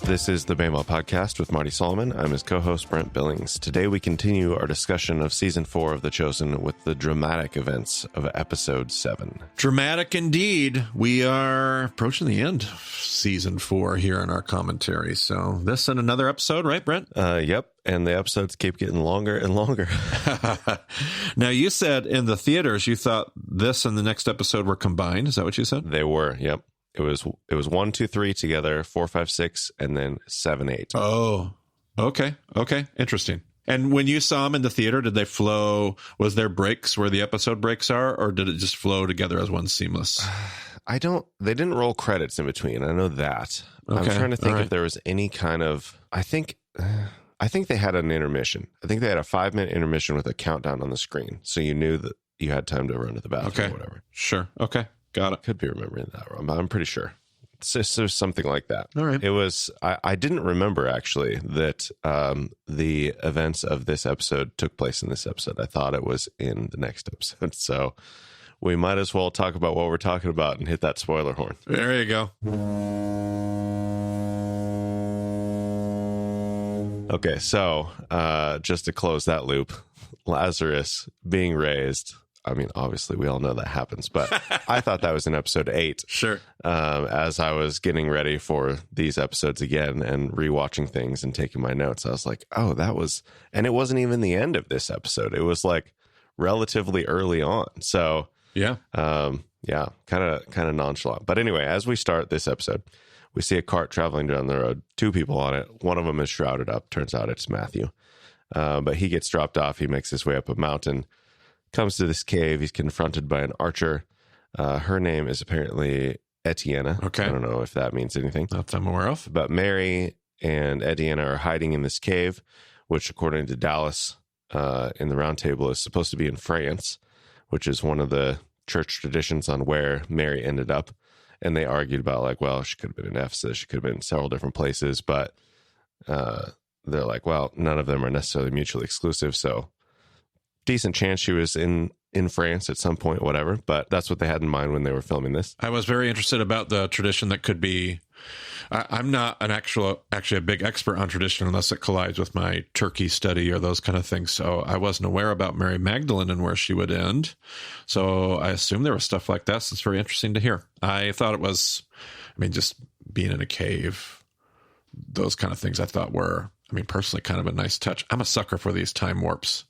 This is the Bama Podcast with Marty Solomon. I'm his co-host, Brent Billings. Today we continue our discussion of Season 4 of The Chosen with the dramatic events of Episode 7. Dramatic indeed. We are approaching the end of Season 4 here in our commentary. So this and another episode, right, Brent? Yep. And the episodes keep getting longer and longer. Now, you said in the theaters you thought this and the next episode were combined. Is that what you said? They were, yep. It was 1, 2, 3 together, 4, 5, 6, and then 7, 8. Oh, okay. Interesting. And when you saw them in the theater, did they flow? Was there breaks where the episode breaks are, or did it just flow together as one seamless? They didn't roll credits in between. I know that. Okay. I'm trying to think if there was any kind of, I think they had an intermission. I think they had a 5-minute intermission with a countdown on the screen. So you knew that you had time to run to the bathroom or whatever. Sure. Okay. Got it. Could be remembering that wrong, but I'm pretty sure. It's just something like that. All right. It was, I didn't remember actually that the events of this episode took place in this episode. I thought it was in the next episode. So we might as well talk about what we're talking about and hit that spoiler horn. There you go. Okay, so just to close that loop, Lazarus being raised. I mean, obviously, we all know that happens, but I thought that was in episode 8. Sure. As I was getting ready for these episodes again and rewatching things and taking my notes, I was like, oh, that was, and it wasn't even the end of this episode. It was like relatively early on. So yeah, kind of nonchalant. But anyway, as we start this episode, we see a cart traveling down the road, 2 people on it. One of them is shrouded up. Turns out it's Matthew. But he gets dropped off. He makes his way up a mountain. Comes to this cave. He's confronted by an archer. Her name is apparently Etienne. Okay. I don't know if that means anything. That I'm aware of. But Mary and Etienne are hiding in this cave, which according to Dallas in the Round Table is supposed to be in France, which is one of the church traditions on where Mary ended up. And they argued about like, well, she could have been in Ephesus. She could have been in several different places. But they're like, well, none of them are necessarily mutually exclusive. So decent chance she was in France at some point, whatever. But that's what they had in mind when they were filming this. I was very interested about the tradition that could be. I'm not actually a big expert on tradition unless it collides with my Turkey study or those kind of things. So I wasn't aware about Mary Magdalene and where she would end. So I assume there was stuff like this. It's very interesting to hear. I thought it was, just being in a cave, those kind of things I thought were, personally kind of a nice touch. I'm a sucker for these time warps.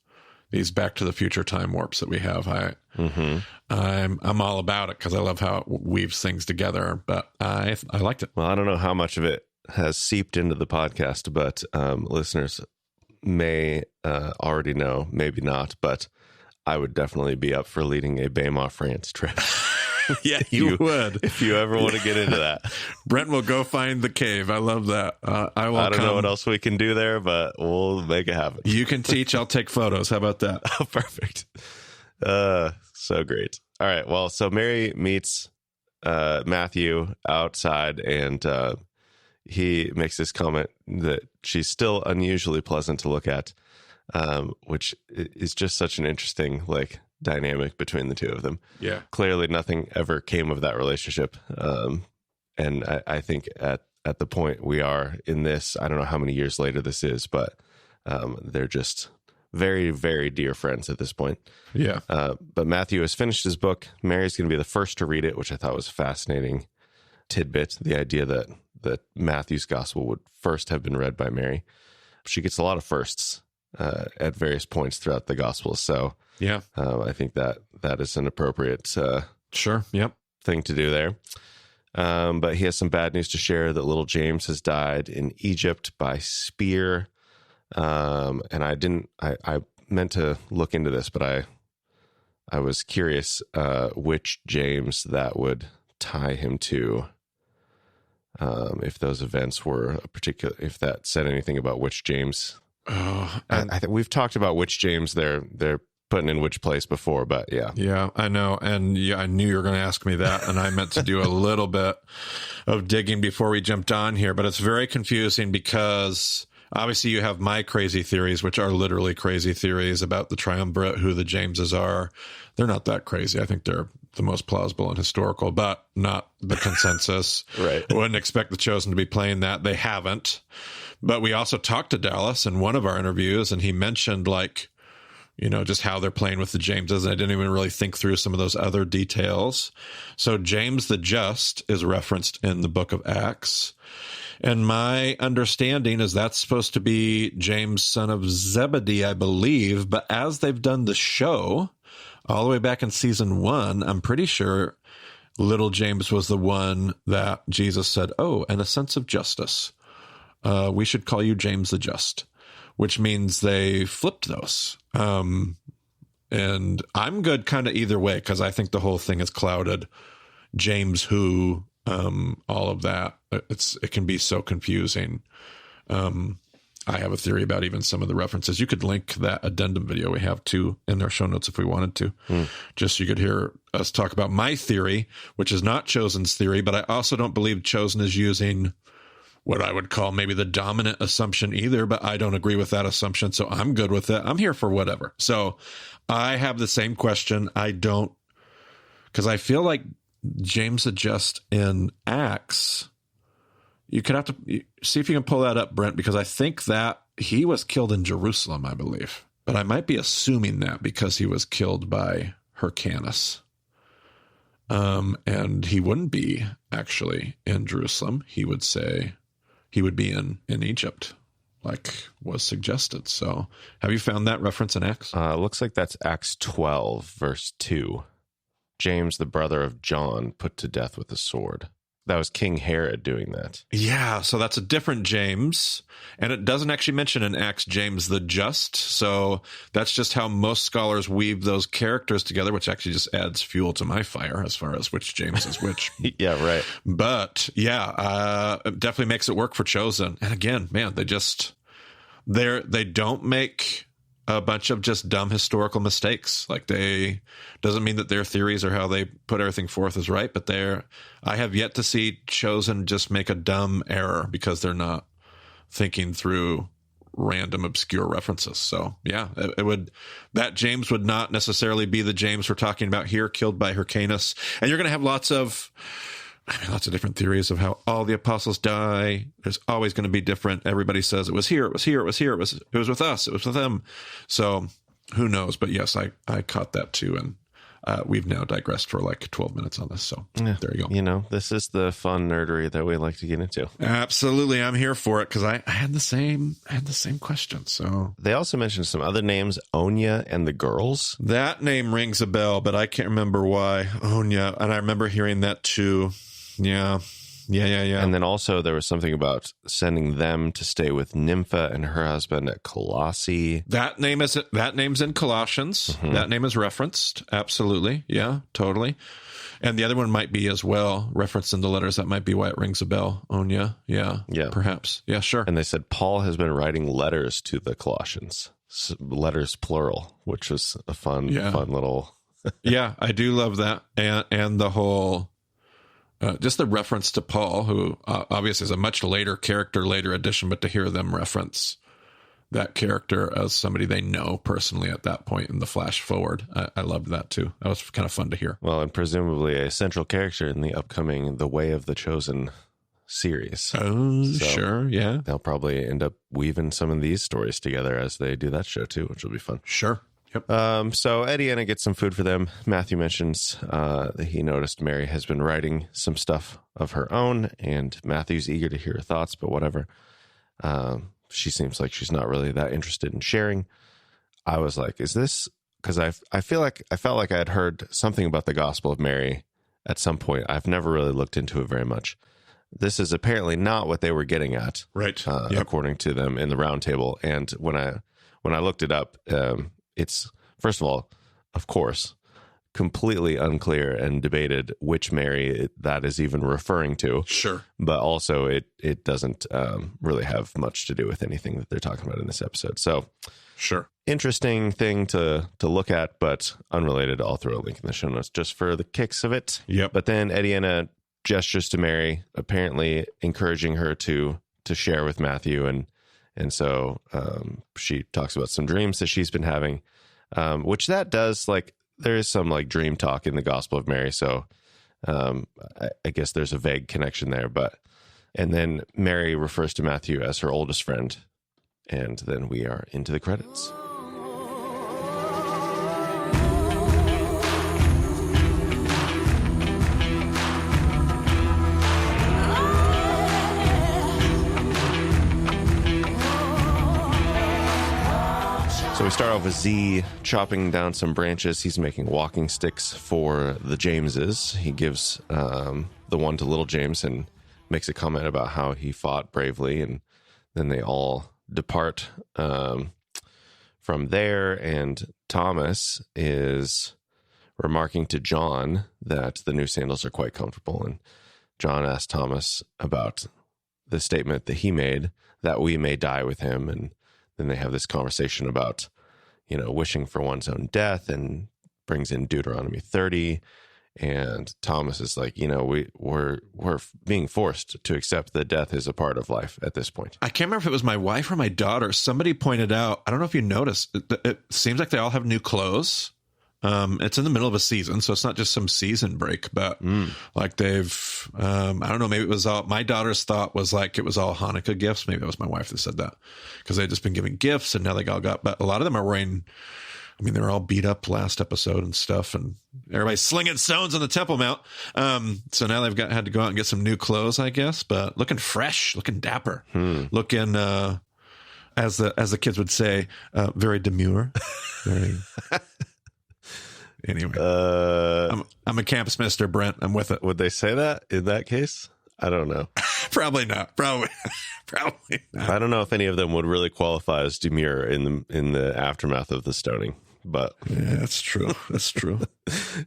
These Back to the Future time warps that we have. I'm all about it because I love how it weaves things together. But I liked it. Well, I don't know how much of it has seeped into the podcast, but listeners may already know, maybe not. But I would definitely be up for leading a Bama France trip. Yeah, you would. If you ever want to get into that. Brent will go find the cave. I love that. I don't know what else we can do there, but we'll make it happen. You can teach. I'll take photos. How about that? Oh, perfect. So great. All right. Well, so Mary meets Matthew outside, and he makes this comment that she's still unusually pleasant to look at, which is just such an interesting, dynamic between the two of them. Yeah. Clearly nothing ever came of that relationship. And I think at the point we are in this, I don't know how many years later this is, but they're just very, very dear friends at this point. Yeah. But Matthew has finished his book. Mary's going to be the first to read it, which I thought was a fascinating tidbit. The idea that Matthew's gospel would first have been read by Mary. She gets a lot of firsts at various points throughout the gospel. So yeah, I think that is an appropriate sure, yep, thing to do there. But he has some bad news to share that little James has died in Egypt by spear. And I meant to look into this, but I was curious which James that would tie him to. If those events were if that said anything about which James. Oh, I think we've talked about which James they're putting in which place before, but yeah. Yeah, I know. And yeah, I knew you were going to ask me that. And I meant to do a little bit of digging before we jumped on here, but it's very confusing because obviously you have my crazy theories, which are literally crazy theories about the triumvirate, who the Jameses are. They're not that crazy. I think they're the most plausible and historical, but not the consensus. Right. Wouldn't expect the Chosen to be playing that. They haven't. But we also talked to Dallas in one of our interviews, and he mentioned, like, just how they're playing with the Jameses. And I didn't even really think through some of those other details. So James the Just is referenced in the book of Acts. And my understanding is that's supposed to be James, son of Zebedee, I believe. But as they've done the show all the way back in season 1, I'm pretty sure little James was the one that Jesus said, "Oh, and a sense of justice. We should call you James the Just," which means they flipped those. And I'm good kind of either way, because I think the whole thing is clouded. James who, all of that. It can be so confusing. I have a theory about even some of the references. You could link that addendum video we have too in our show notes if we wanted to. Just so you could hear us talk about my theory, which is not Chosen's theory, but I also don't believe Chosen is using what I would call maybe the dominant assumption either, but I don't agree with that assumption, so I'm good with it. I'm here for whatever. So I have the same question. I don't, because I feel like James the Just in Acts, you could have to see if you can pull that up, Brent, because I think that he was killed in Jerusalem, I believe. But I might be assuming that because he was killed by Hyrcanus. And he wouldn't be actually in Jerusalem. He would say he would be in Egypt, like was suggested. So have you found that reference in Acts? Looks like that's Acts 12, verse 2. James, the brother of John, put to death with a sword. That was King Herod doing that. Yeah, so that's a different James. And it doesn't actually mention in Acts James the Just. So that's just how most scholars weave those characters together, which actually just adds fuel to my fire as far as which James is which. Yeah, right. But yeah, it definitely makes it work for Chosen. And again, man, they don't make a bunch of just dumb historical mistakes. Like doesn't mean that their theories or how they put everything forth is right, but I have yet to see Chosen just make a dumb error because they're not thinking through random obscure references. So yeah, that James would not necessarily be the James we're talking about here, killed by Hyrcanus. And you're going to have lots of different theories of how all the apostles die. There's always going to be different. Everybody says it was here, it was here, it was here, it was with us, it was with them. So who knows? But yes, I caught that too. And we've now digressed for like 12 minutes on this. So yeah, there you go. This is the fun nerdery that we like to get into. Absolutely. I'm here for it because I had the same question. So they also mentioned some other names, Onya and the girls. That name rings a bell, but I can't remember why. Onya. And I remember hearing that too. Yeah. And then also there was something about sending them to stay with Nympha and her husband at Colossae. That name's in Colossians. Mm-hmm. That name is referenced. Absolutely. Yeah, totally. And the other one might be as well referenced in the letters. That might be why it rings a bell. Onya. Yeah. Perhaps. Yeah, sure. And they said Paul has been writing letters to the Colossians. Letters plural, which was a fun little. Yeah, I do love that. And the whole just the reference to Paul, who obviously is a much later character, later addition, but to hear them reference that character as somebody they know personally at that point in the flash forward, I loved that too. That was kind of fun to hear. Well, and presumably a central character in the upcoming The Way of the Chosen series. Oh, so sure, yeah. They'll probably end up weaving some of these stories together as they do that show too, which will be fun. Sure. Yep. So Eddie gets some food for them. Matthew mentions that he noticed Mary has been writing some stuff of her own, and Matthew's eager to hear her thoughts, but whatever. She seems like she's not really that interested in sharing. I was like, is this because I felt like I had heard something about the Gospel of Mary at some point. I've never really looked into it very much. This is apparently not what they were getting at, right? According to them in the round table. And when I looked it up, it's, first of all, of course, completely unclear and debated which Mary that is even referring to. Sure. But also it doesn't really have much to do with anything that they're talking about in this episode. So sure. Interesting thing to look at, but unrelated. I'll throw a link in the show notes just for the kicks of it. Yep. But then Ediana gestures to Mary, apparently encouraging her to share with Matthew, and so she talks about some dreams that she's been having, which that does, like, there is some like dream talk in the Gospel of Mary, so I guess there's a vague connection there. And then Mary refers to Matthew as her oldest friend, and then we are into the credits. So we start off with Z chopping down some branches. He's making walking sticks for the Jameses. He gives the one to little James and makes a comment about how he fought bravely. And then they all depart from there. And Thomas is remarking to John that the new sandals are quite comfortable. And John asked Thomas about the statement that he made, that we may die with him. And then they have this conversation about, wishing for one's own death, and brings in Deuteronomy 30. And Thomas is like, we're being forced to accept that death is a part of life at this point. I can't remember if it was my wife or my daughter. Somebody pointed out, I don't know if you noticed, it seems like they all have new clothes. It's in the middle of a season, so it's not just some season break, but like they've, I don't know, maybe it was all, my daughter's thought was like it was all Hanukkah gifts. Maybe it was my wife that said that, because they'd just been giving gifts and now they all got, but a lot of them are wearing, they're all beat up last episode and stuff, and everybody's slinging stones on the Temple Mount. So now they've had to go out and get some new clothes, I guess, but looking fresh, looking dapper, looking, as the kids would say, very demure, very... Anyway, I'm a campus minister, Brent. I'm with it. Would they say that in that case? I don't know. Probably not. Probably not. I don't know if any of them would really qualify as demure in the aftermath of the stoning. But yeah, that's true. That's true.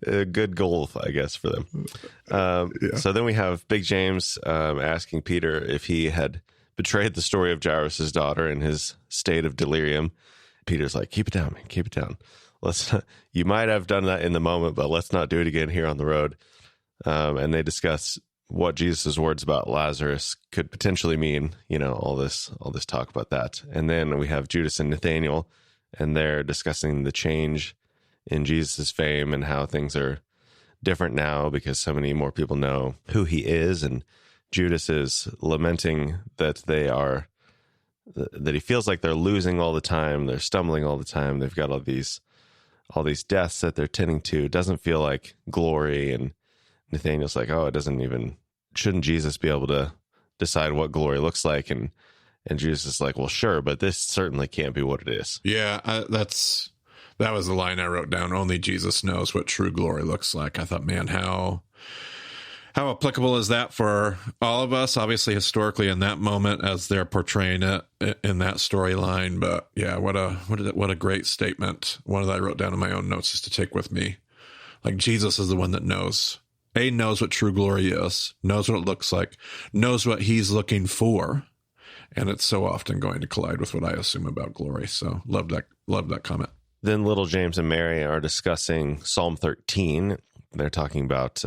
A good goal, I guess, for them. So then we have Big James asking Peter if he had betrayed the story of Jairus' daughter in his state of delirium. Peter's like, keep it down, man. Keep it down. You might have done that in the moment, but let's not do it again here on the road. And they discuss what Jesus' words about Lazarus could potentially mean, all this talk about that. And then we have Judas and Nathaniel, and they're discussing the change in Jesus' fame and how things are different now because so many more people know who he is. And Judas is lamenting that that he feels like they're losing all the time. They're stumbling all the time. They've got all these deaths that they're tending to. It doesn't feel like glory. And Nathaniel's like, shouldn't Jesus be able to decide what glory looks like? And Jesus is like, well, sure, but this certainly can't be what it is. Yeah, that was the line I wrote down. Only Jesus knows what true glory looks like. I thought, man, how applicable is that for all of us? Obviously, historically, in that moment, as they're portraying it in that storyline. But yeah, what a great statement. One that I wrote down in my own notes just to take with me. Like, Jesus is the one that knows what true glory is, knows what it looks like, knows what he's looking for, and it's so often going to collide with what I assume about glory. So love that comment. Then little James and Mary are discussing Psalm 13. They're talking about.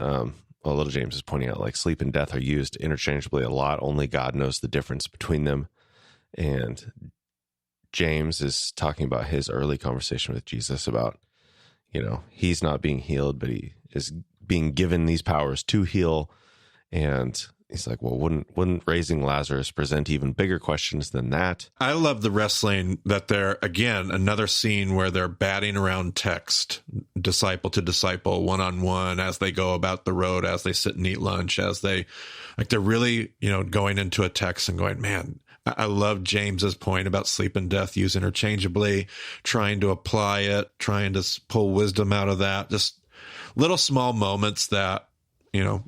Little James is pointing out, like, sleep and death are used interchangeably a lot. Only God knows the difference between them. And James is talking about his early conversation with Jesus about, he's not being healed, but he is being given these powers to heal. And he's like, well, wouldn't raising Lazarus present even bigger questions than that? I love the wrestling that they're, again, another scene where they're batting around text, disciple to disciple, one-on-one, as they go about the road, as they sit and eat lunch, as they're really, going into a text and going, man, I love James's point about sleep and death used interchangeably, trying to apply it, trying to pull wisdom out of that. Just little small moments that,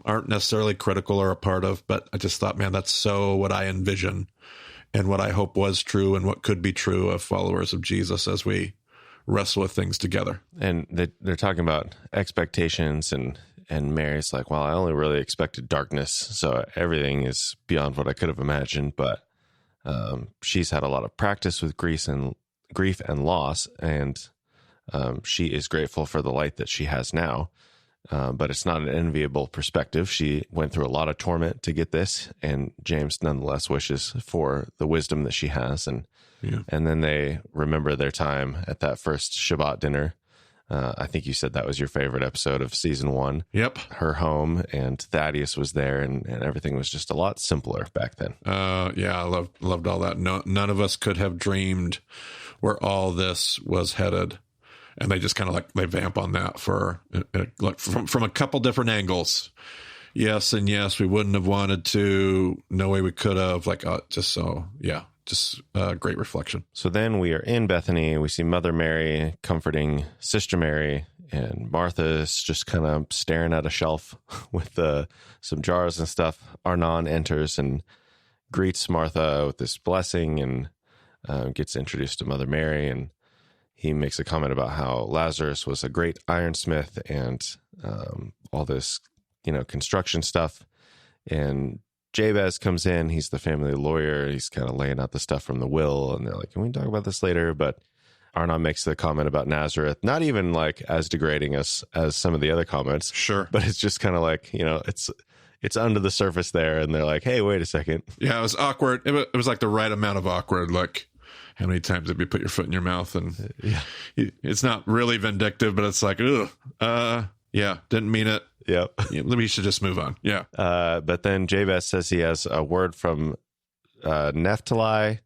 aren't necessarily critical or a part of, but I just thought, man, that's so what I envision and what I hope was true and what could be true of followers of Jesus as we wrestle with things together. And they're talking about expectations, and Mary's like, well, I only really expected darkness, so everything is beyond what I could have imagined. But she's had a lot of practice with grief and loss, and she is grateful for the light that she has now. But it's not an enviable perspective. She went through a lot of torment to get this, and James nonetheless wishes for the wisdom that she has. And then they remember their time at that first Shabbat dinner I think you said that was your favorite episode of season 1. Yep. Her home, and Thaddeus was there, and everything was just a lot simpler back then. Yeah, I loved all that. No, none of us could have dreamed where all this was headed. And they just kind of like, they vamp on that for like from a couple different angles. Yes, and yes, we wouldn't have wanted to. No way we could have. Like, just great reflection. So then we are in Bethany. We see Mother Mary comforting Sister Mary, and Martha's just kind of staring at a shelf with some jars and stuff. Arnon enters and greets Martha with this blessing and gets introduced to Mother Mary, and he makes a comment about how Lazarus was a great ironsmith and all this, construction stuff. And Jabez comes in. He's the family lawyer. He's kind of laying out the stuff from the will. And they're like, can we talk about this later? But Arnon makes the comment about Nazareth, not even like as degrading as some of the other comments. Sure. But it's just kind of like, it's under the surface there. And they're like, hey, wait a second. Yeah, it was awkward. It was like the right amount of awkward. Like, how many times have you put your foot in your mouth? And it's not really vindictive, but it's like, yeah, didn't mean it. Yep. We should just move on. Yeah. But then Jabez says he has a word from Naphtali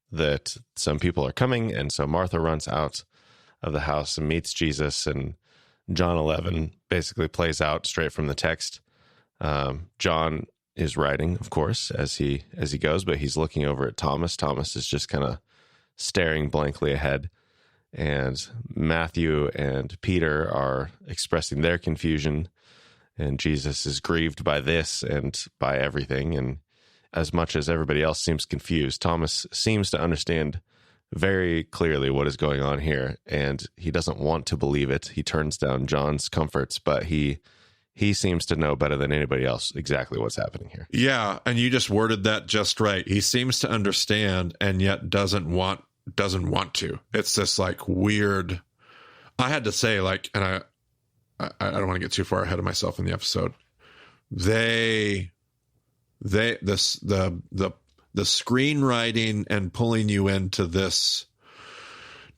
that some people are coming. And so Martha runs out of the house and meets Jesus. And John 11 basically plays out straight from the text. John is writing, of course, as he goes, but he's looking over at Thomas. Thomas is just kind of staring blankly ahead. And Matthew and Peter are expressing their confusion. And Jesus is grieved by this and by everything. And as much as everybody else seems confused, Thomas seems to understand very clearly what is going on here. And he doesn't want to believe it. He turns down John's comforts, but he seems to know better than anybody else exactly what's happening here. Yeah, and you just worded that just right. He seems to understand and yet doesn't want to. It's this like weird. I had to say, like, and I don't want to get too far ahead of myself in the episode. The screenwriting and pulling you into this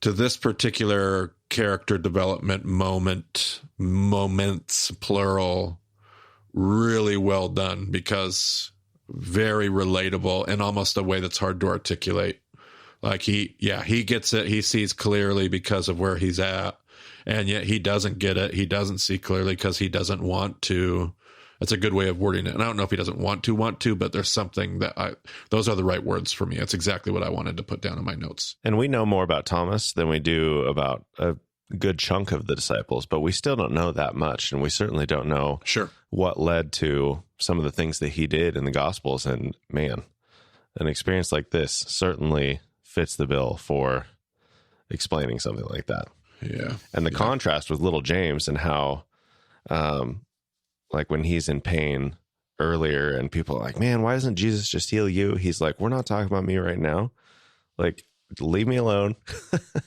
particular character development moments plural, really well done, because very relatable in almost a way that's hard to articulate. Like he gets it. He sees clearly because of where he's at. And yet he doesn't get it. He doesn't see clearly because he doesn't want to. That's a good way of wording it. And I don't know if he doesn't want to, but there's something those are the right words for me. It's exactly what I wanted to put down in my notes. And we know more about Thomas than we do about a good chunk of the disciples, but we still don't know that much. And we certainly don't know what led to some of the things that he did in the Gospels. And man, an experience like this certainly fits the bill for explaining something like that. Yeah. And the contrast with little James and how, like when he's in pain earlier and people are like, man, why doesn't Jesus just heal you? He's like, we're not talking about me right now. Like, leave me alone.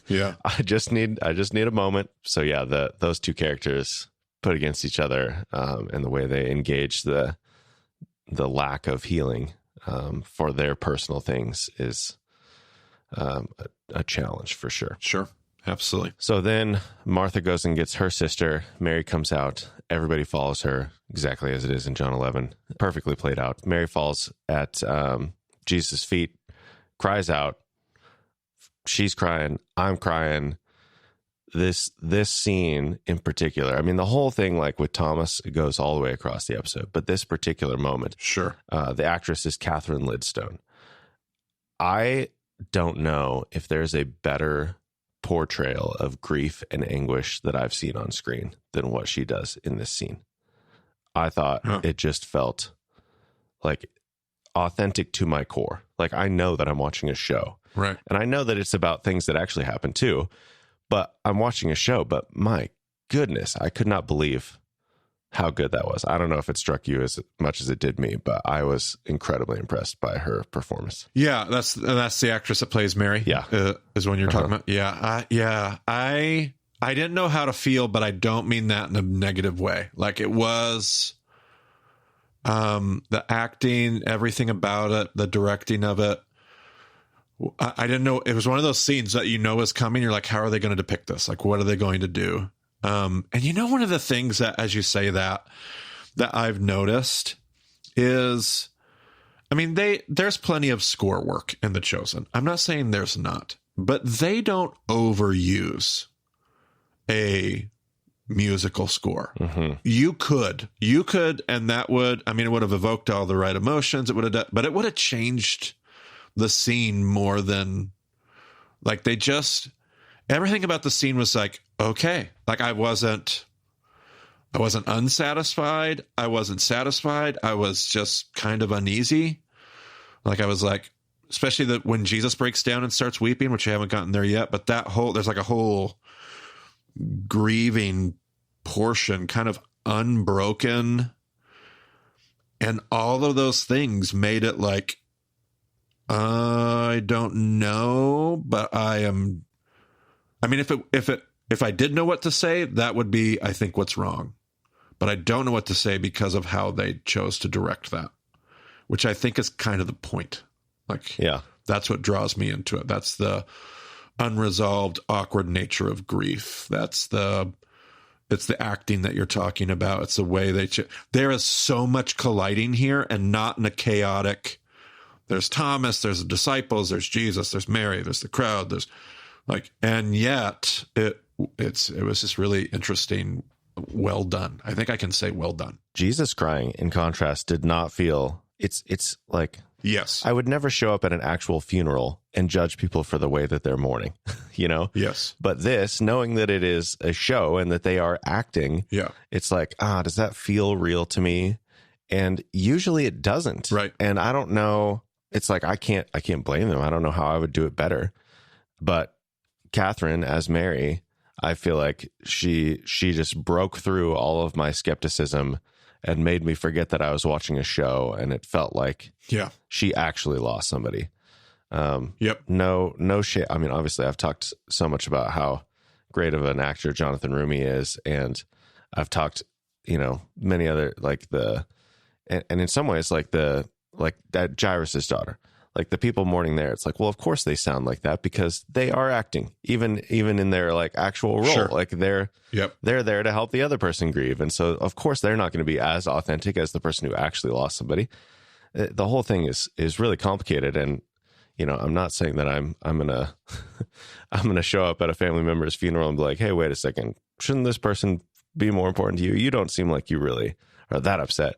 Yeah. I just need a moment. So yeah, those two characters put against each other, and the way they engage the lack of healing, for their personal things is, a challenge for sure. Sure. Absolutely. So then Martha goes and gets her sister. Mary comes out. Everybody follows her exactly as it is in John 11. Perfectly played out. Mary falls at Jesus' feet, cries out. She's crying. I'm crying. This scene in particular, I mean, the whole thing, like with Thomas, it goes all the way across the episode. But this particular moment, sure. The actress is Catherine Lidstone. I don't know if there's a better portrayal of grief and anguish that I've seen on screen than what she does in this scene. I thought it just felt like authentic to my core. Like, I know that I'm watching a show. Right. And I know that it's about things that actually happen too, but I'm watching a show. But my goodness, I could not believe how good that was. I don't know if it struck you as much as it did me, but I was incredibly impressed by her performance. Yeah, that's the actress that plays Mary. Yeah, is when you're talking about. Yeah, I didn't know how to feel, but I don't mean that in a negative way. Like, it was, the acting, everything about it, the directing of it. I didn't know. It was one of those scenes that is coming. You're like, how are they going to depict this? Like, what are they going to do? And one of the things that, as you say that I've noticed is, there's plenty of score work in The Chosen. I'm not saying there's not, but they don't overuse a musical score. Mm-hmm. You could, and that would, it would have evoked all the right emotions. It would have, but it would have changed the scene more than, like, everything about the scene was like, okay, like I wasn't unsatisfied. I wasn't satisfied. I was just kind of uneasy. Like I was like, especially when Jesus breaks down and starts weeping, which I haven't gotten there yet, but there's like a whole grieving portion kind of unbroken. And all of those things made it like, I don't know, but if I did know what to say, that would be, I think, what's wrong. But I don't know what to say because of how they chose to direct that, which I think is kind of the point. Like, yeah, that's what draws me into it. That's the unresolved, awkward nature of grief. It's the acting that you're talking about. It's the way there is so much colliding here, and not in a chaotic, there's Thomas, there's the disciples, there's Jesus, there's Mary, there's the crowd, there's like, and yet it was just really interesting. Well done. I think I can say well done. Jesus crying, in contrast, did not feel, it's like, yes, I would never show up at an actual funeral and judge people for the way that they're mourning, Yes. But this, knowing that it is a show and that they are acting, yeah, it's like, does that feel real to me? And usually it doesn't. Right. And I don't know. It's like, I can't blame them. I don't know how I would do it better. But Catherine as Mary, I feel like she just broke through all of my skepticism and made me forget that I was watching a show, and it felt like she actually lost somebody. Yep. No shit. Obviously I've talked so much about how great of an actor Jonathan Rumi is, and I've talked, many other, and in some ways like that Jairus's daughter. Like the people mourning there, it's like, well, of course they sound like that because they are acting, even in their like actual role. Sure. Like they're there to help the other person grieve, and so of course they're not going to be as authentic as the person who actually lost somebody. The whole thing is really complicated, and I'm not saying that I'm gonna I'm gonna show up at a family member's funeral and be like, hey, wait a second, shouldn't this person be more important to you? You don't seem like you really are that upset.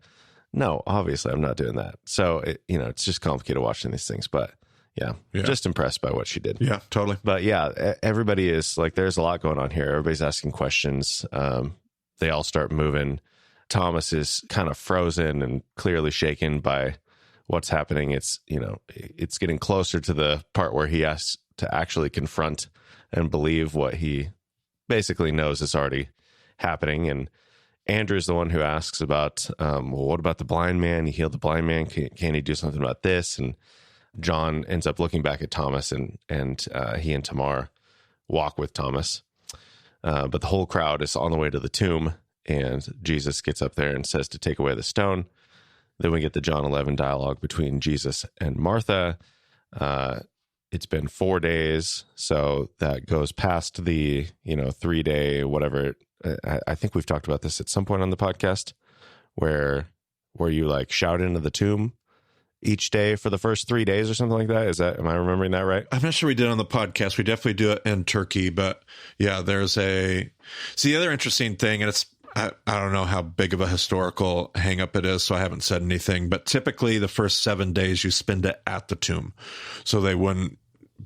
No, obviously I'm not doing that. So, it's just complicated watching these things, but yeah, just impressed by what she did. Yeah, totally. But yeah, everybody is like, there's a lot going on here. Everybody's asking questions. They all start moving. Thomas is kind of frozen and clearly shaken by what's happening. It's getting closer to the part where he has to actually confront and believe what he basically knows is already happening. And Andrew's the one who asks about, well, what about the blind man? He healed the blind man. Can he do something about this? And John ends up looking back at Thomas, and he and Tamar walk with Thomas. But the whole crowd is on the way to the tomb, and Jesus gets up there and says to take away the stone. Then we get the John 11 dialogue between Jesus and Martha. It's been 4 days, so that goes past the 3-day whatever. I think we've talked about this at some point on the podcast, where you like shout into the tomb each day for the first 3 days or something like that. Am I remembering that right? I'm not sure we did it on the podcast. We definitely do it in Turkey, but yeah, there's the other interesting thing, and it's, I don't know how big of a historical hang up it is, so I haven't said anything, but typically the first 7 days you spend it at the tomb. So they wouldn't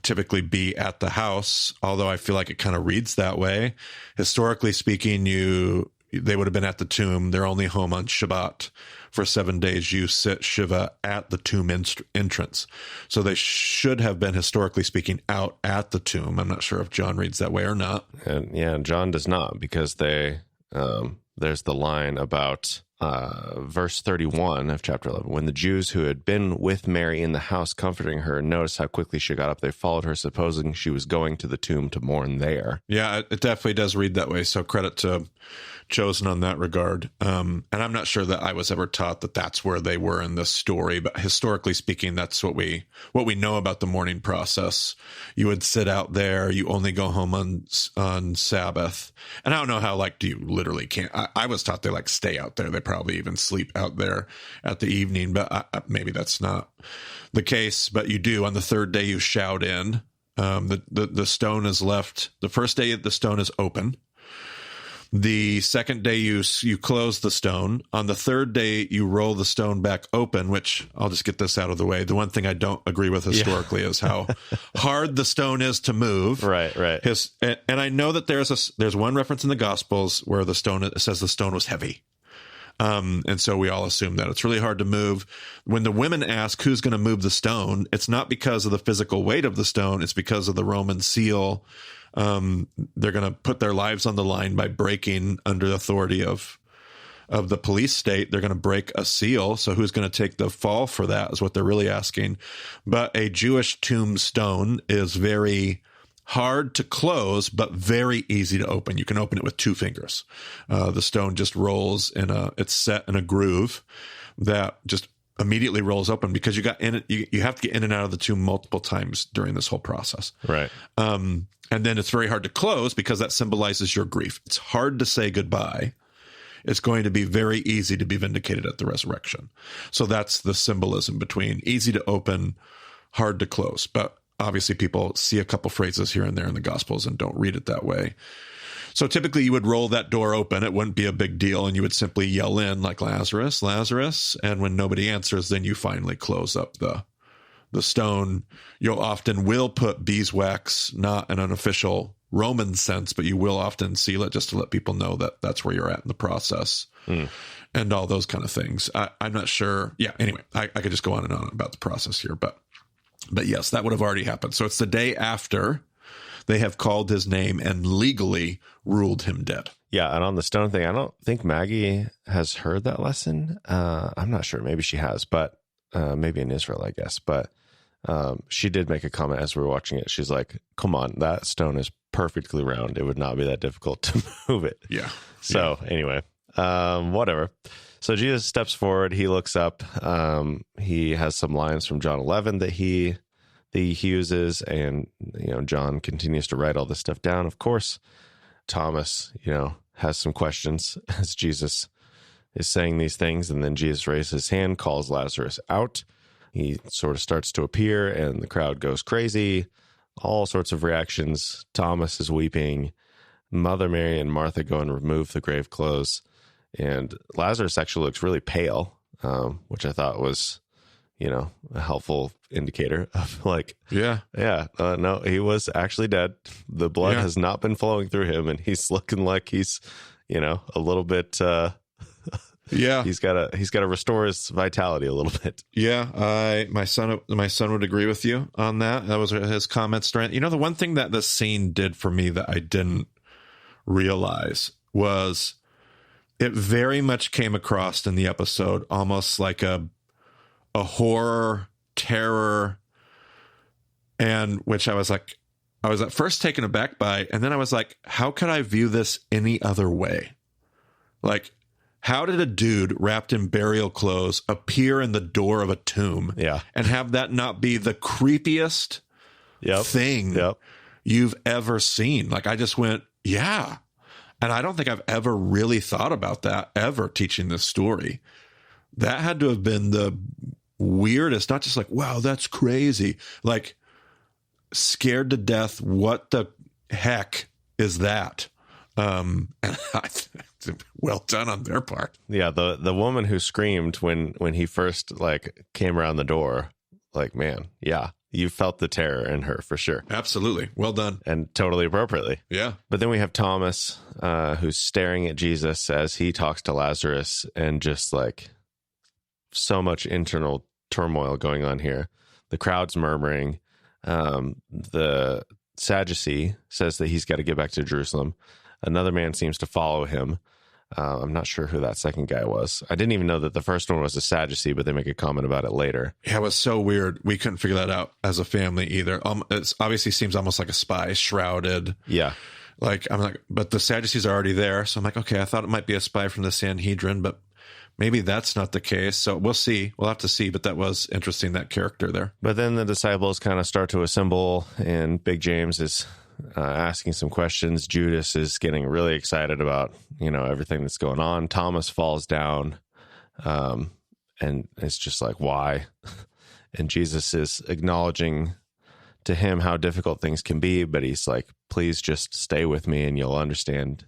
typically be at the house, although I feel like it kind of reads that way. Historically speaking, they would have been at the tomb. They're only home on Shabbat. For 7 days, you sit Shiva at the tomb entrance. So they should have been, historically speaking, out at the tomb. I'm not sure if John reads that way or not. And John does not, because there's the line about verse 31 of chapter 11. When the Jews who had been with Mary in the house comforting her noticed how quickly she got up, they followed her, supposing she was going to the tomb to mourn there. Yeah, it definitely does read that way. So credit to Chosen on that regard. And I'm not sure that I was ever taught that that's where they were in this story, but historically speaking, that's what we know about the mourning process. You would sit out there. You only go home on Sabbath. And I don't know how, like, do you literally can't. I was taught they like stay out there. They probably even sleep out there at the evening, but maybe that's not the case. But you do. On the third day, you shout in. The stone is left. The first day, the stone is open. The second day, you close the stone. On the third day, you roll the stone back open, which I'll just get this out of the way. The one thing I don't agree with historically is how hard the stone is to move. Right. And I know that there's one reference in the Gospels where it says the stone was heavy. And so we all assume that it's really hard to move. When the women ask who's going to move the stone, it's not because of the physical weight of the stone. It's because of the Roman seal. They're going to put their lives on the line by breaking under the authority of the police state. They're going to break a seal. So who's going to take the fall for that is what they're really asking. But a Jewish tombstone is very hard to close, but very easy to open. You can open it with 2 fingers. The stone just rolls it's set in a groove that just immediately rolls open because you have to get in and out of the tomb multiple times during this whole process. Right. And then it's very hard to close because that symbolizes your grief. It's hard to say goodbye. It's going to be very easy to be vindicated at the resurrection. So that's the symbolism between easy to open, hard to close. But obviously people see a couple phrases here and there in the Gospels and don't read it that way. So typically you would roll that door open. It wouldn't be a big deal. And you would simply yell in like, Lazarus, Lazarus. And when nobody answers, then you finally close up the stone. You'll often will put beeswax, not in an official Roman sense, but you will often seal it just to let people know that that's where you're at in the process and all those kind of things. I'm not sure. Yeah. Anyway, I could just go on and on about the process here, but yes, that would have already happened. So it's the day after they have called his name and legally ruled him dead. Yeah. And on the stone thing, I don't think Maggie has heard that lesson. I'm not sure. Maybe she has, but maybe in Israel, I guess. But she did make a comment as we were watching it. She's like, come on, that stone is perfectly round. It would not be that difficult to move it. Yeah. So anyway, whatever. So Jesus steps forward. He looks up. He has some lines from John 11 that he uses. And, John continues to write all this stuff down. Of course, Thomas, has some questions as Jesus is saying these things. And then Jesus raises his hand, calls Lazarus out. He sort of starts to appear and the crowd goes crazy. All sorts of reactions. Thomas is weeping. Mother Mary and Martha go and remove the grave clothes. And Lazarus actually looks really pale, which I thought was, a helpful indicator of like, no, he was actually dead. The blood has not been flowing through him and he's looking like he's, a little bit, he's got to restore his vitality a little bit. Yeah. My son would agree with you on that. That was his comments during, the one thing that this scene did for me that I didn't realize was it very much came across in the episode almost like a horror, terror, and which I was at first taken aback by, and then I was like, how could I view this any other way? Like, how did a dude wrapped in burial clothes appear in the door of a tomb and have that not be the creepiest thing you've ever seen? Like, I just went, yeah. And I don't think I've ever really thought about that ever teaching this story. That had to have been the weirdest, not just like, wow, that's crazy. Like, scared to death. What the heck is that? And well done on their part. Yeah. The woman who screamed when he first came around the door, man, yeah. You felt the terror in her for sure. Absolutely. Well done. And totally appropriately. Yeah. But then we have Thomas, who's staring at Jesus as he talks to Lazarus, and just so much internal turmoil going on here. The crowd's murmuring. The Sadducee says that he's got to get back to Jerusalem. Another man seems to follow him. I'm not sure who that second guy was. I didn't even know that the first one was a Sadducee, but they make a comment about it later. Yeah, it was so weird. We couldn't figure that out as a family either. It obviously seems almost like a spy, shrouded. Yeah. Like, I'm like, but the Sadducees are already there. So I'm like, okay, I thought it might be a spy from the Sanhedrin, but maybe that's not the case. So we'll see. We'll have to see. But that was interesting, that character there. But then the disciples kind of start to assemble, and Big James is asking some questions. Judas is getting really excited about, everything that's going on. Thomas falls down, and it's just like, why? And Jesus is acknowledging to him how difficult things can be, but he's like, please just stay with me and you'll understand,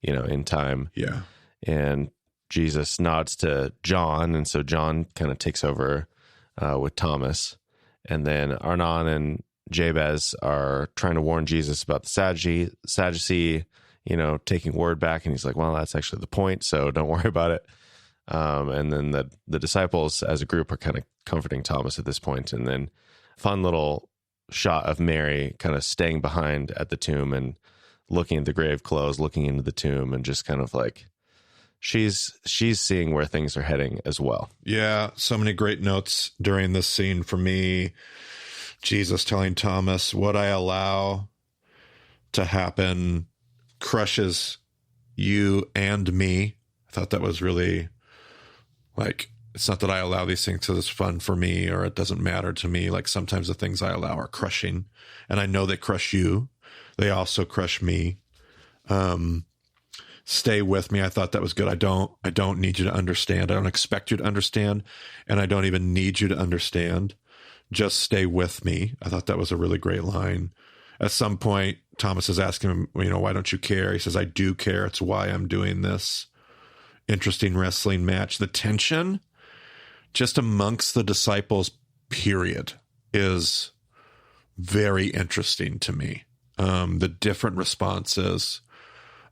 in time. Yeah. And Jesus nods to John, and so John kind of takes over with Thomas. And then Arnon and Jabez are trying to warn Jesus about the Sadducee, taking word back, and he's like, well, that's actually the point, so don't worry about it. And then the disciples as a group are kind of comforting Thomas at this point. And then fun little shot of Mary kind of staying behind at the tomb and looking at the grave clothes, looking into the tomb, and just kind of like, she's seeing where things are heading as well. Yeah, so many great notes during this scene for me. Jesus telling Thomas, what I allow to happen crushes you and me. I thought that was really, like, it's not that I allow these things because it's fun for me or it doesn't matter to me. Like, sometimes the things I allow are crushing, and I know they crush you. They also crush me. Stay with me. I thought that was good. I don't need you to understand. I don't expect you to understand, and I don't even need you to understand. Just stay with me. I thought that was a really great line. At some point, Thomas is asking him, why don't you care? He says, I do care. It's why I'm doing this. Interesting wrestling match. The tension just amongst the disciples, period, is very interesting to me. The different responses.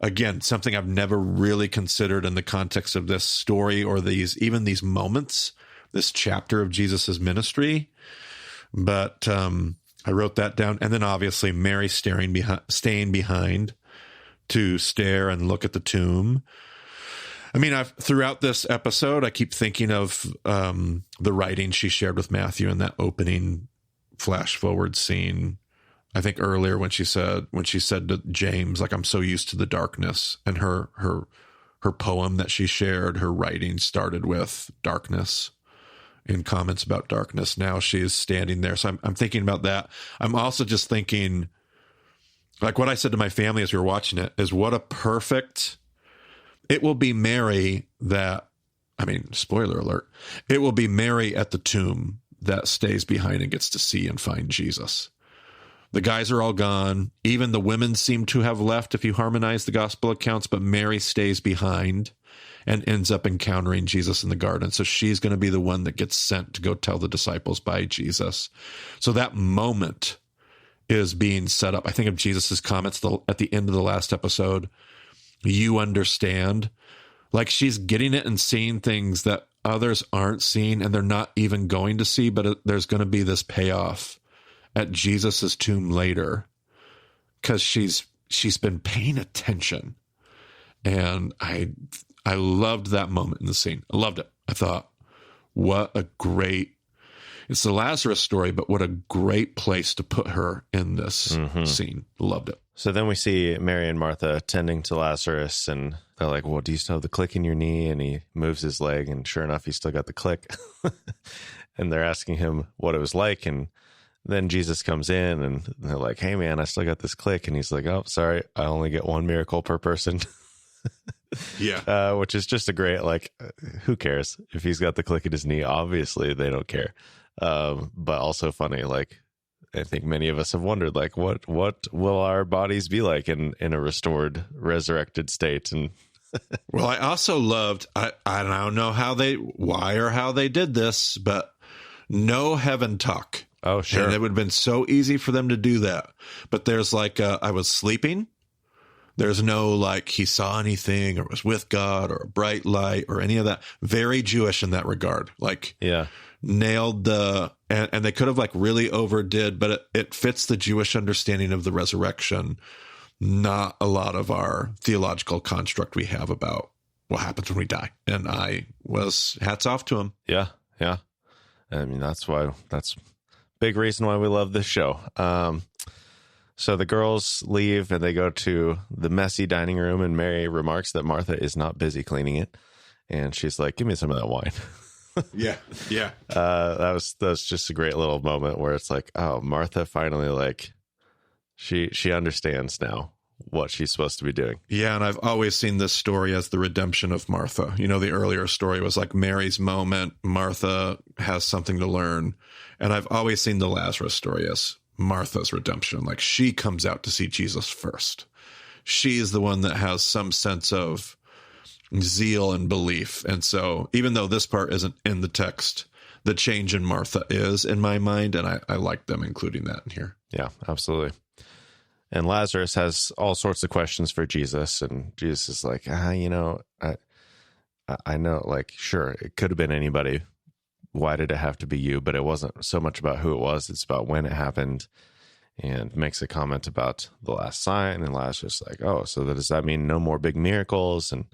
Again, something I've never really considered in the context of this story or these moments, this chapter of Jesus's ministry. But I wrote that down. And then obviously Mary staying behind to stare and look at the tomb. I mean, throughout this episode, I keep thinking of the writing she shared with Matthew in that opening flash forward scene. I think earlier when she said to James, like, I'm so used to the darkness, and her poem that she shared, her writing started with darkness, in comments about darkness. Now she is standing there. So I'm thinking about that. I'm also just thinking, like what I said to my family as we were watching it, is what a perfect, it will be Mary spoiler alert, it will be Mary at the tomb that stays behind and gets to see and find Jesus. The guys are all gone. Even the women seem to have left if you harmonize the gospel accounts, but Mary stays behind and ends up encountering Jesus in the garden. So she's going to be the one that gets sent to go tell the disciples by Jesus. So that moment is being set up. I think of Jesus's comments at the end of the last episode. You understand. Like, she's getting it and seeing things that others aren't seeing and they're not even going to see, but there's going to be this payoff at Jesus's tomb later because she's been paying attention. And I loved that moment in the scene. I loved it. I thought, what a great, it's the Lazarus story, but what a great place to put her in this scene. Loved it. So then we see Mary and Martha tending to Lazarus, and they're like, well, do you still have the click in your knee? And he moves his leg, and sure enough, he's still got the click. And they're asking him what it was like, and then Jesus comes in, and they're like, hey, man, I still got this click. And he's like, oh, sorry, I only get one miracle per person. Yeah. Which is just a great, like, who cares if he's got the click in his knee? Obviously, they don't care. But also funny, like, I think many of us have wondered, like, what will our bodies be like in a restored, resurrected state? And well, I also loved, I don't know why or how they did this, but no heaven talk. Oh, sure. And it would have been so easy for them to do that. But there's like, I was sleeping. There's no, like, he saw anything or was with God or a bright light or any of that. Very Jewish in that regard. Like, yeah, nailed and they could have, like, really overdid, but it fits the Jewish understanding of the resurrection. Not a lot of our theological construct we have about what happens when we die. And I was hats off to him. Yeah. I mean, that's big reason why we love this show. So the girls leave and they go to the messy dining room, and Mary remarks that Martha is not busy cleaning it. And she's like, give me some of that wine. Yeah. That was just a great little moment where it's like, oh, Martha finally, like, she understands now what she's supposed to be doing. Yeah, and I've always seen this story as the redemption of Martha. You know, the earlier story was like Mary's moment. Martha has something to learn. And I've always seen the Lazarus story as Martha's redemption. Like, she comes out to see Jesus first. She is the one that has some sense of zeal and belief. And so even though this part isn't in the text, the change in Martha is in my mind, and I like them including that in here. Yeah, absolutely. And Lazarus has all sorts of questions for Jesus, and Jesus is like, I know, like, sure, it could have been anybody. Why did it have to be you? But it wasn't so much about who it was. It's about when it happened, and makes a comment about the last sign. And Lazarus is like, oh, so does that mean no more big miracles? And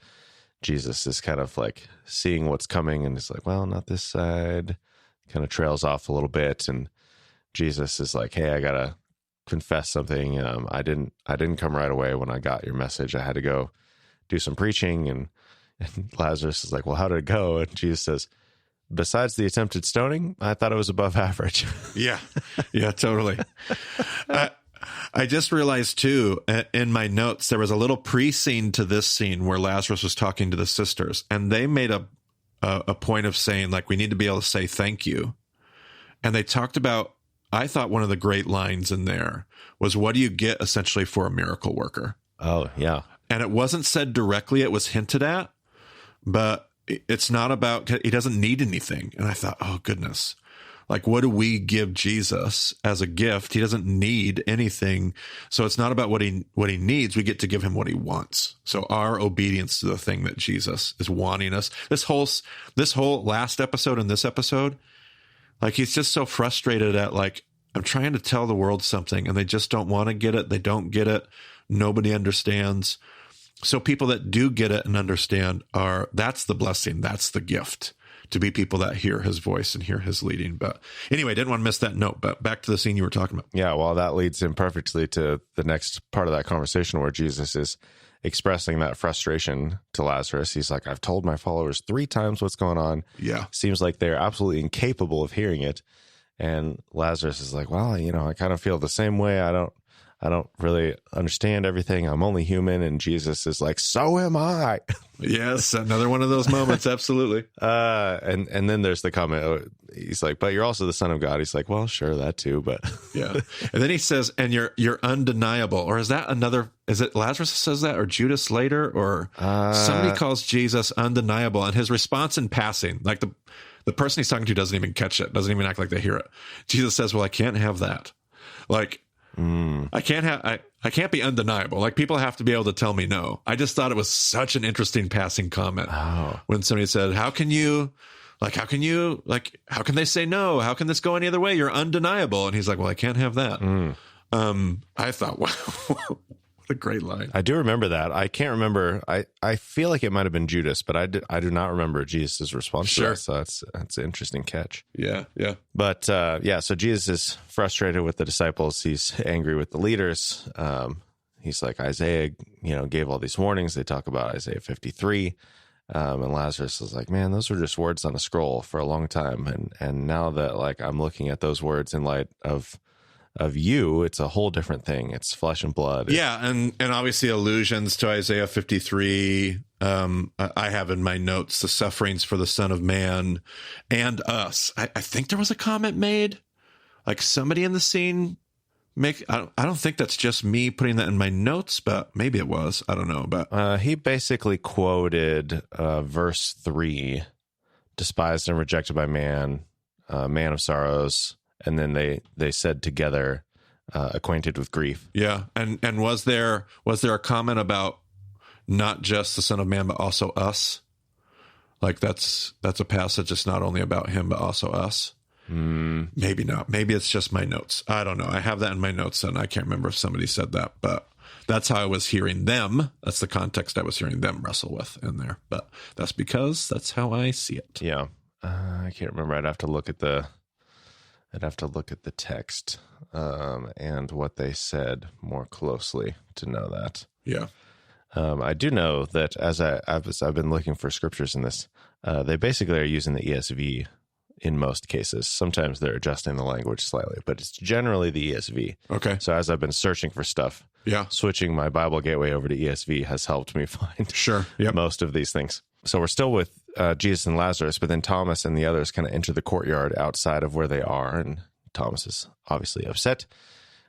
Jesus is kind of like seeing what's coming, and he's like, well, not this side. Kind of trails off a little bit, and Jesus is like, hey, I gotta confess something. I didn't come right away when I got your message. I had to go do some preaching. And Lazarus is like, well, how did it go? And Jesus says, besides the attempted stoning, I thought it was above average. Yeah, totally. I just realized too, in my notes, there was a little pre-scene to this scene where Lazarus was talking to the sisters, and they made a point of saying, like, we need to be able to say thank you. And they talked about, I thought one of the great lines in there was, what do you get essentially for a miracle worker? Oh, yeah. And it wasn't said directly, it was hinted at, but it's not about, he doesn't need anything. And I thought, oh, goodness. Like, what do we give Jesus as a gift? He doesn't need anything. So it's not about what he needs. We get to give him what he wants. So our obedience to the thing that Jesus is wanting us. This whole last episode and this episode, like, he's just so frustrated at, like, I'm trying to tell the world something and they just don't want to get it. They don't get it. Nobody understands. So people that do get it and understand that's the blessing. That's the gift, to be people that hear his voice and hear his leading. But anyway, didn't want to miss that note, but back to the scene you were talking about. Yeah, well, that leads in perfectly to the next part of that conversation where Jesus is expressing that frustration to Lazarus. He's like, I've told my followers 3 times what's going on. Yeah. Seems like they're absolutely incapable of hearing it. And Lazarus is like, well, I kind of feel the same way. I don't really understand everything. I'm only human. And Jesus is like, so am I. Yes, another one of those moments. Absolutely. And then there's the comment. He's like, but you're also the Son of God. He's like, well, sure, that too, but yeah. And then he says, and you're undeniable. Or is it Lazarus says that, or Judas later, or somebody calls Jesus undeniable, and his response in passing, like the person he's talking to doesn't even catch it, doesn't even act like they hear it. Jesus says, well, I can't have that. Like, I can't be undeniable. Like, people have to be able to tell me no. I just thought it was such an interesting passing comment when somebody said, how can they say no? How can this go any other way? You're undeniable. And he's like, well, I can't have that. I thought, wow, what a great line. I do remember that. I can't remember. I feel like it might have been Judas, but I do not remember Jesus' response to that. So that's an interesting catch. Yeah. But so Jesus is frustrated with the disciples. He's angry with the leaders. He's like, Isaiah, gave all these warnings. They talk about Isaiah 53. And Lazarus is like, man, those were just words on a scroll for a long time. And now that, like, I'm looking at those words in light of you, it's a whole different thing. It's flesh and blood. Yeah, and obviously allusions to Isaiah 53. I have in my notes the sufferings for the Son of Man and us. I think there was a comment made, like somebody in the scene I don't think that's just me putting that in my notes, but maybe it was. I don't know. But he basically quoted verse 3, despised and rejected by man, man of sorrows. And then they said together, acquainted with grief. Yeah. And was there a comment about not just the Son of Man, but also us? Like, that's a passage that's not only about him, but also us. Maybe not. Maybe it's just my notes. I don't know. I have that in my notes, and I can't remember if somebody said that, but That's how I was hearing them. That's the context I was hearing them wrestle with in there. But that's because that's how I see it. Yeah. I can't remember. I'd have to look at the text and what they said more closely to know that. Yeah. I do know that as I've been looking for scriptures in this, they basically are using the ESV in most cases. Sometimes they're adjusting the language slightly, but it's generally the ESV. Okay. So as I've been searching for stuff, switching my Bible Gateway over to ESV has helped me find most of these things. So we're still with Jesus and Lazarus, but then Thomas and the others kind of enter the courtyard outside of where they are, and Thomas is obviously upset.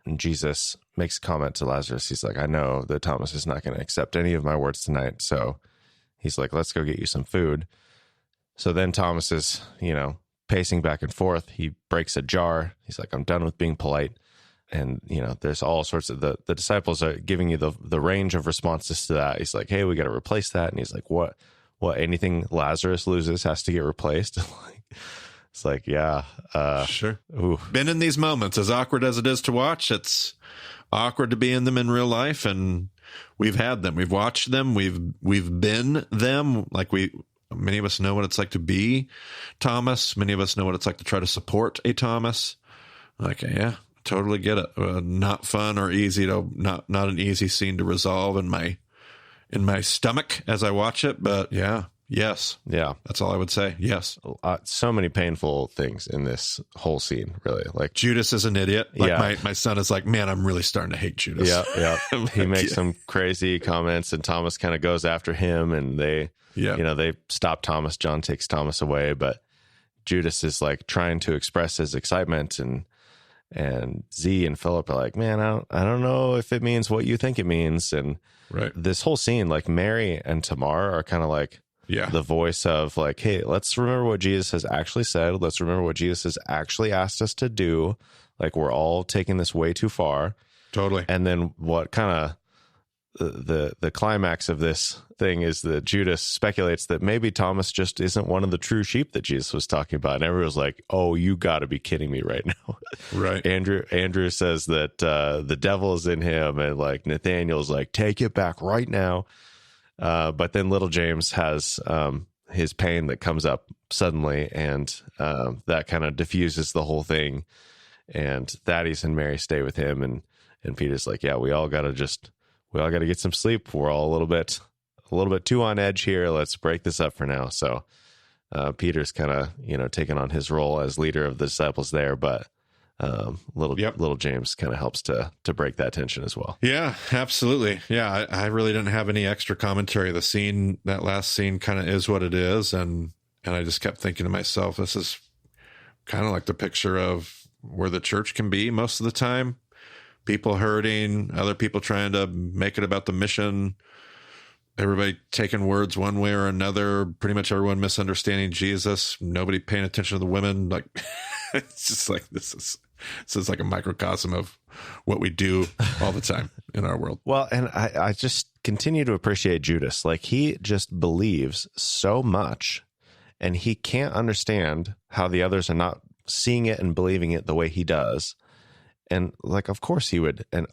And Jesus makes a comment to Lazarus. He's like, I know that Thomas is not going to accept any of my words tonight. So he's like, let's go get you some food. So then Thomas is, pacing back and forth. He breaks a jar. He's like, I'm done with being polite. And, there's all sorts of the disciples are giving you the range of responses to that. He's like, hey, we got to replace that. And he's like, what, anything Lazarus loses has to get replaced? It's like, yeah. Sure. Ooh. Been in these moments, as awkward as it is to watch. It's awkward to be in them in real life. And we've had them. We've watched them. We've been them. Like many of us know what it's like to be Thomas. Many of us know what it's like to try to support a Thomas. Like, yeah, totally get it. Not fun or easy not an easy scene to resolve in my stomach as I watch it. But yes. That's all I would say. Yes. So many painful things in this whole scene, really. Like Judas is an idiot. Like my son is like, man, I'm really starting to hate Judas. Yeah. He makes some crazy comments, and Thomas kind of goes after him, and they stop Thomas. John takes Thomas away, but Judas is like trying to express his excitement, and Z and Philip are like, man, I don't know if it means what you think it means. And this whole scene, like Mary and Tamar are kind of like the voice of like, hey, let's remember what Jesus has actually said. Let's remember what Jesus has actually asked us to do. Like, we're all taking this way too far. Totally. And then what kind of the climax of this thing is that Judas speculates that maybe Thomas just isn't one of the true sheep that Jesus was talking about. And everyone's like, oh, you got to be kidding me right now. Right. Andrew says that the devil is in him, and like Nathaniel's like, take it back right now. But then little James has his pain that comes up suddenly, and that kind of diffuses the whole thing. And Thaddeus and Mary stay with him, and Peter's like, yeah, we all got to get some sleep. We're all a little bit too on edge here. Let's break this up for now. So Peter's kind of taking on his role as leader of the disciples there, but little James kind of helps to break that tension as well. Yeah, absolutely. Yeah, I really didn't have any extra commentary. That last scene kind of is what it is, and I just kept thinking to myself, this is kind of like the picture of where the church can be most of the time. People hurting, other people trying to make it about the mission, everybody taking words one way or another, pretty much everyone misunderstanding Jesus, nobody paying attention to the women. Like, it's just like, this is like a microcosm of what we do all the time in our world. Well, and I just continue to appreciate Judas. Like, he just believes so much, and he can't understand how the others are not seeing it and believing it the way he does. And like, of course he would, and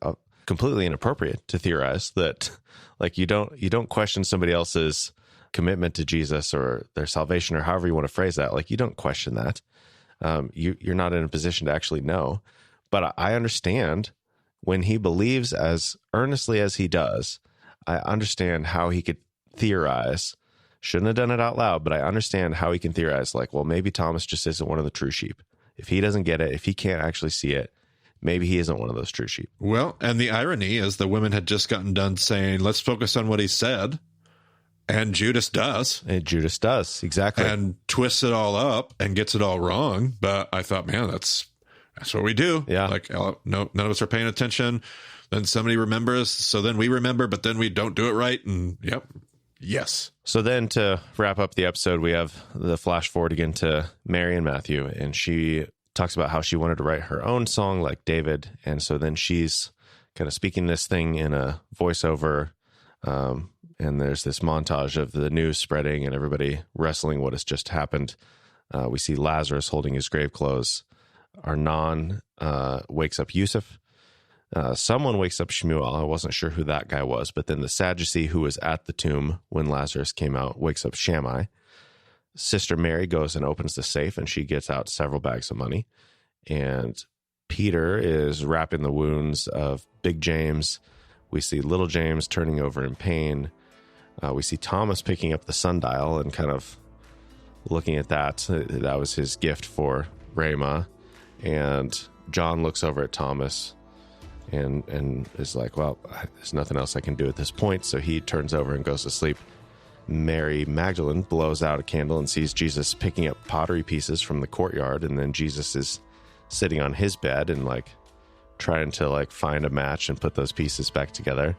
completely inappropriate to theorize that, like, you don't question somebody else's commitment to Jesus or their salvation, or however you want to phrase that. Like, you don't question that. You're not in a position to actually know. But I understand when he believes as earnestly as he does, I understand how he could theorize. Shouldn't have done it out loud, but I understand how he can theorize, like, well, maybe Thomas just isn't one of the true sheep. If he doesn't get it, if he can't actually see it, maybe he isn't one of those true sheep. Well, and the irony is the women had just gotten done saying, let's focus on what he said. And Judas does. And Judas does, exactly. And twists it all up and gets it all wrong. But I thought, man, that's what we do. Yeah. Like, no, none of us are paying attention. Then somebody remembers. So then we remember, but then we don't do it right. And yep. Yes. So then to wrap up the episode, we have the flash forward again to Mary and Matthew. And she talks about how she wanted to write her own song like David. And so then she's kind of speaking this thing in a voiceover. And there's this montage of the news spreading and everybody wrestling what has just happened. We see Lazarus holding his grave clothes. Arnon wakes up Yusuf. Someone wakes up Shmuel. I wasn't sure who that guy was, but then the Sadducee who was at the tomb when Lazarus came out wakes up Shammai. Sister Mary goes and opens the safe, and she gets out several bags of money. And Peter is wrapping the wounds of Big James. We see Little James turning over in pain. We see Thomas picking up the sundial and kind of looking at that. That was his gift for Rhema. And John looks over at Thomas and is like, well, there's nothing else I can do at this point. So he turns over and goes to sleep. Mary Magdalene blows out a candle and sees Jesus picking up pottery pieces from the courtyard. And then Jesus is sitting on his bed and like trying to like find a match and put those pieces back together.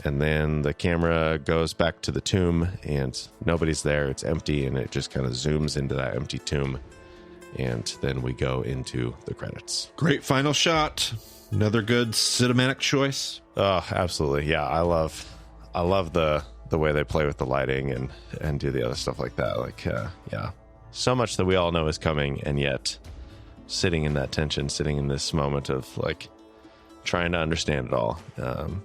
And then the camera goes back to the tomb and nobody's there. It's empty, and it just kind of zooms into that empty tomb. And then we go into the credits. Great final shot. Another good cinematic choice. Oh, absolutely. Yeah, I love the way they play with the lighting and do the other stuff like that. Like, yeah, so much that we all know is coming, and yet sitting in that tension, sitting in this moment of like trying to understand it all,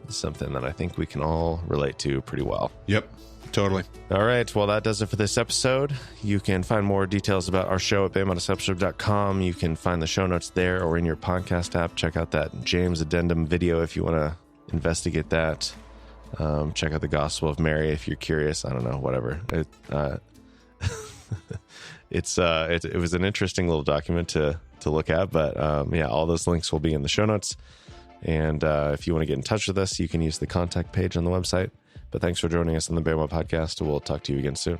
is something that I think we can all relate to pretty well. Yep, totally. All right, well, that does it for this episode. You can find more details about our show at BayModusEpisode.com. You can find the show notes there or in your podcast app. Check out that James Addendum video if you want to investigate that. Check out the Gospel of Mary if you're curious. I don't know, whatever. It was an interesting little document to look at, but yeah, all those links will be in the show notes. And if you want to get in touch with us, you can use the contact page on the website. But thanks for joining us on the Bear Mod Podcast. We'll talk to you again soon.